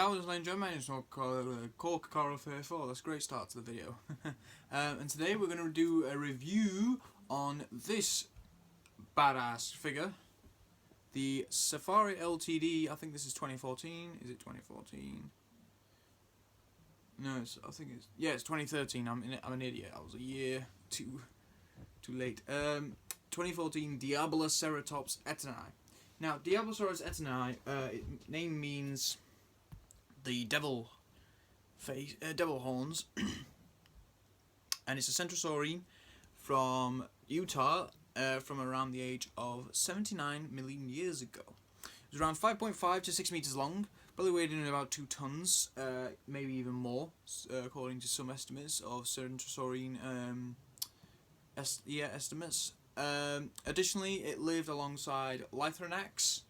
guys, I enjoy my name is Cork Coral 34. That's a great start to the video. And today we're going to do a review on this badass figure, the Safari Ltd. I think this is 2014. Is it 2014? No, it's 2013. I'm an idiot. I was a year too late. 2014 Diabloceratops etani. Now, Diabloceratops etani, name means the devil horns, and it's a centrosaurine from Utah, from around the age of 79 million years ago. It was around 5.5 to 6 meters long, probably weighed in about 2 tons, maybe even more, according to some estimates of centrosaurine estimates. Additionally, it lived alongside Lythronax,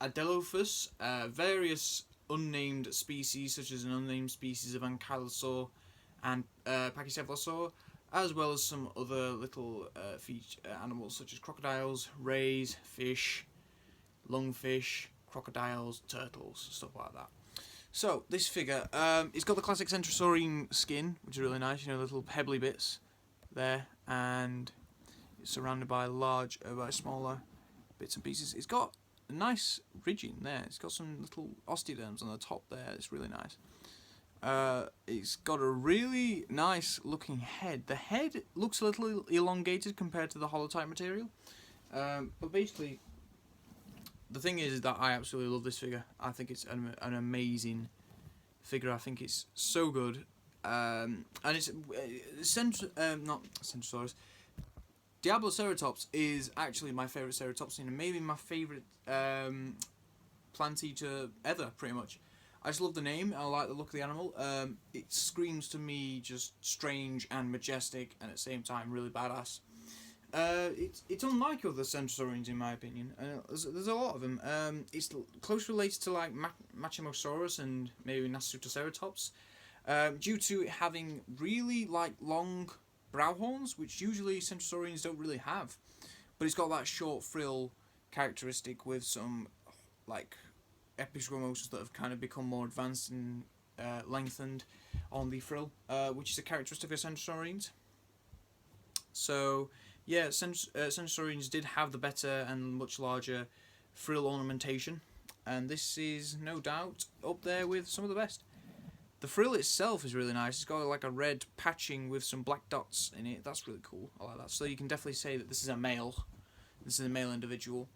Adelophus, various unnamed species, such as an unnamed species of Ankylosaur and Pachycephalosaur, as well as some other little animals such as crocodiles, rays, fish, lungfish, crocodiles, turtles, stuff like that. So this figure, it's got the classic centrosaurine skin, which is really nice. You know, little pebbly bits there, and it's surrounded by by smaller bits and pieces. It's got a nice ridging there. It's got some little osteoderms on the top there. It's really nice. It's got a really nice looking head. The head looks a little elongated compared to the holotype material, but basically the thing is that I absolutely love this figure. I think it's an amazing figure. I think it's so good. And it's not Centrosaurus. Diabloceratops is actually my favourite ceratopsian, and maybe my favourite plant eater ever, pretty much. I just love the name, I like the look of the animal. It screams to me just strange and majestic, and at the same time really badass. It's unlike other centrosaurines in my opinion. There's a lot of them. It's close related to like Machamosaurus and maybe Nasutoceratops. Due to it having really like long brow horns, which usually centrosaurines don't really have, but it's got that short frill characteristic with some like episquamosas that have kind of become more advanced and lengthened on the frill, which is a characteristic of centrosaurines. So yeah, centrosaurines did have the better and much larger frill ornamentation, and this is no doubt up there with some of the best. The frill itself is really nice. It's got like a red patching with some black dots in it. That's really cool. I like that. So you can definitely say that this is a male. This is a male individual.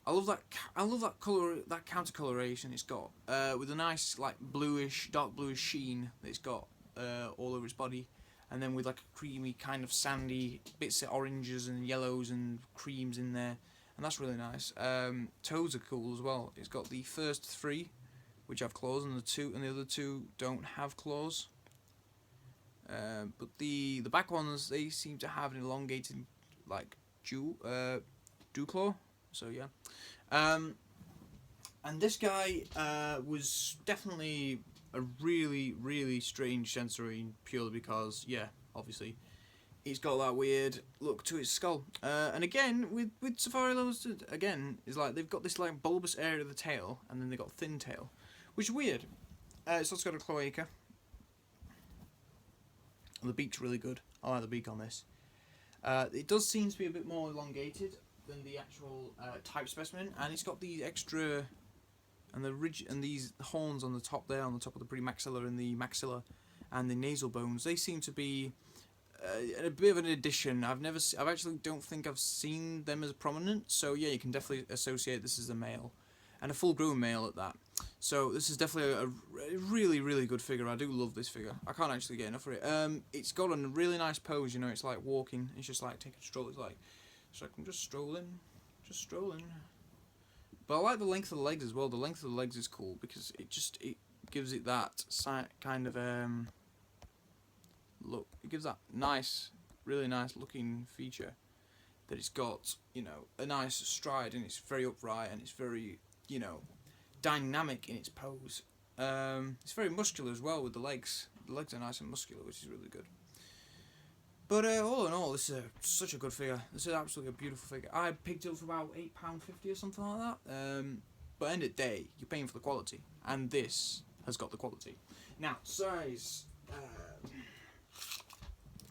I love that. I love that color, that counter coloration it's got, with a nice like bluish, dark bluish sheen that it's got all over its body, and then with like a creamy kind of sandy bits of oranges and yellows and creams in there, and that's really nice. Toes are cool as well. It's got the first 3, which have claws, and the other 2 don't have claws. But the back ones, they seem to have an elongated like dew claw. So yeah. And this guy was definitely a really strange centrosaurine, purely because obviously he's got that weird look to his skull. And again with Safari Limited, again is like they've got this like bulbous area of the tail, and then they've got thin tail, which is weird. It's also got a cloaca. The beak's really good. I like the beak on this. It does seem to be a bit more elongated than the actual type specimen, and it's got these extra and the ridge and these horns on the top there, on the top of the premaxilla and the maxilla and the nasal bones. They seem to be a bit of an addition. I've actually don't think I've seen them as prominent. So yeah, you can definitely associate this as a male, and a full-grown male at that. So this is definitely a really good figure. I do love this figure. I can't actually get enough of it. It's got a really nice pose. You know, it's like walking. It's just like taking a stroll. It's like I'm just strolling. But I like the length of the legs as well. The length of the legs is cool because it gives it that kind of look. It gives that nice, really nice looking feature that it's got. You know, a nice stride, and it's very upright, and it's very, you know, dynamic in its pose. It's very muscular as well with the legs. The legs are nice and muscular, which is really good. But all in all, this is such a good figure. This is absolutely a beautiful figure. I picked it up for about £8.50 or something like that. But at the end of the day, you're paying for the quality, and this has got the quality. Now, size.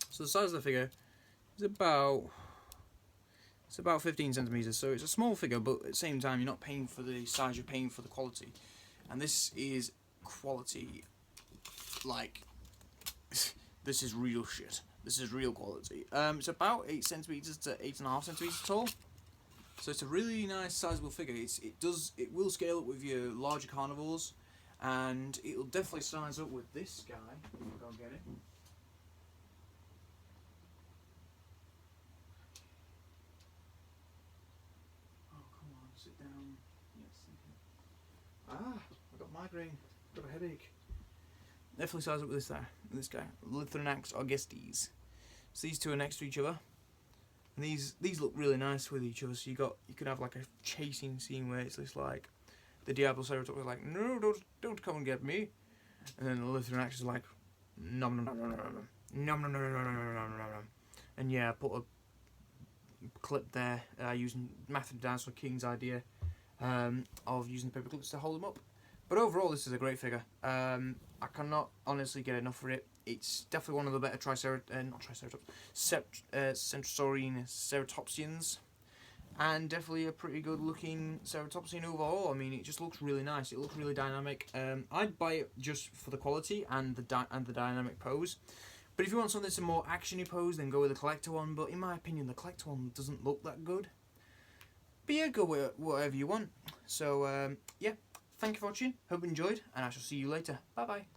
So the size of the figure is about 15 centimeters. So it's a small figure, but at the same time, you're not paying for the size; you're paying for the quality. And this is quality. Like, this is real shit. This is real quality. It's about 8 centimeters to 8.5 centimeters tall. So it's a really nice sizable figure. It will scale up with your larger carnivores, and it'll definitely size up with this guy. Go get it. Oh, come on, sit down. Yes, thank you. Ah, I got migraine. Got a headache. Definitely size up with this guy. Lithonax Augustes. So these two are next to each other. And these look really nice with each other. So you could have like a chasing scene where it's just like the Diabloceratops is like, no, don't come and get me, and then the Lithonax is like, nom nom nom nom nom nom nom nom nom nom nom nom. And yeah, I put a clip there using Matthew Dinosaur King's idea of using the paper clips to hold them up. But overall, this is a great figure. I cannot honestly get enough for it. It's definitely one of the better Centrosaurine ceratopsians, and definitely a pretty good looking ceratopsian overall. I mean, it just looks really nice. It looks really dynamic. I'd buy it just for the quality and the dynamic pose. But if you want something that's a more actiony pose, then go with the collector one. But in my opinion, the collector one doesn't look that good. But yeah, go with whatever you want. So yeah, thank you for watching. Hope you enjoyed, and I shall see you later. Bye bye.